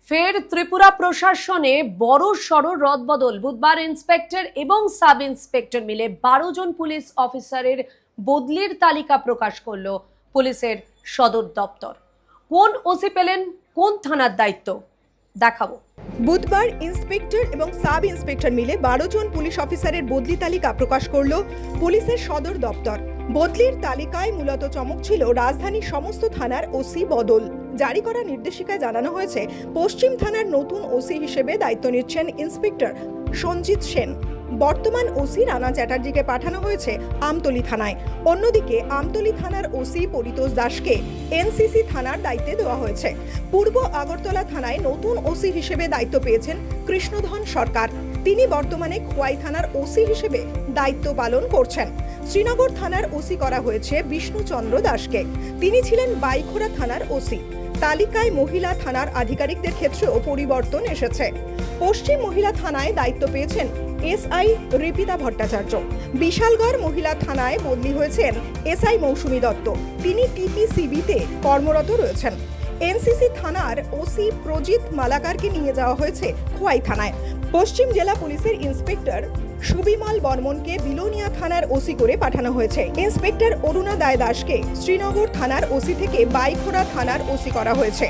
ফের ত্রিপুরা প্রশাসনে বড় সড় রদবদল। বুধবার ইন্সপেক্টর এবং সাব ইন্সপেক্টর মিলে 12 জন পুলিশ অফিসারের বদলির তালিকা প্রকাশ করলো পুলিশের সদর দপ্তর। কোন ওসি পেলেন কোন থানার দায়িত্ব দেখাবো। বুধবার ইন্সপেক্টর এবং সাব ইন্সপেক্টর মিলে 12 জন পুলিশ অফিসারের বদলি তালিকা প্রকাশ করল পুলিশের সদর দপ্তর। বদলির তালিকায় মূলত চমক ছিল রাজধানীর সমস্ত থানার ওসি বদল। জারি করা নির্দেশিকায় জানানো হয়েছে, পশ্চিম থানার নতুন ওসি হিসেবে দায়িত্ব নিচ্ছেন ইন্সপেক্টর সঞ্জিত সেন। বর্তমান ওসি রানা চ্যাটার্জিকে পাঠানো হয়েছে আমতলী থানায়। অন্যদিকে আমতলী থানার ওসি পরিতোষ দাসকে এনসিসি থানার দায়িত্বে দেওয়া হয়েছে। পূর্ব আগরতলা থানায় নতুন ওসি হিসেবে দায়িত্ব পেয়েছেন কৃষ্ণধন সরকার। তিনি বর্তমানে খোয়াই থানার ওসি হিসেবে দায়িত্ব পালন করছেন। শ্রীনগর থানার ওসি করা হয়েছে বিষ্ণুচন্দ্র দাসকে। তিনি ছিলেন বাইখোরা থানার ওসি। তালিকায় মহিলা থানার আধিকারিকদের ক্ষেত্রেও পরিবর্তন এসেছে। পশ্চিম মহিলা থানায় দায়িত্ব পেয়েছেন এসআই রিপিতা ভট্টাচার্য। বিশালগড় মহিলা থানায় বদলি হয়েছেন এসআই মৌসুমী দত্ত। তিনি টিপিসিবিতে কর্মরত রয়েছেন। এনসিসি থানার ওসি প্রজিত মালাকারকে নিয়ে যাওয়া হয়েছে খোয়াই থানায়। পশ্চিম জেলা পুলিশের ইন্সপেক্টর সুবিমল বর্মনকে বিলোনিয়া থানার ওসি করে পাঠানো হয়েছে। ইন্সপেক্টর অরুণা দায় দাসকে শ্রীনগর থানার ওসি থেকে বাইখোরা থানার ওসি করা হয়েছে।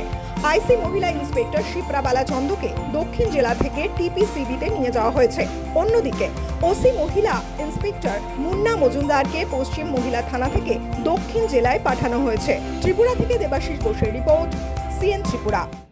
আইসি মহিলা ইন্সপেক্টর শিপ্রা বালাচন্দকে দক্ষিণ জেলা থেকে টিপিসিবিতে নিয়ে যাওয়া হয়েছে। অন্যদিকে ওসি মহিলা ইন্সপেক্টর মুন্না মজুমদারকে পশ্চিম মহিলা থানা থেকে দক্ষিণ জেলায় পাঠানো হয়েছে। ত্রিপুরা থেকে দেবাশিস ঘোষের রিপোর্ট, সিএন ত্রিপুরা।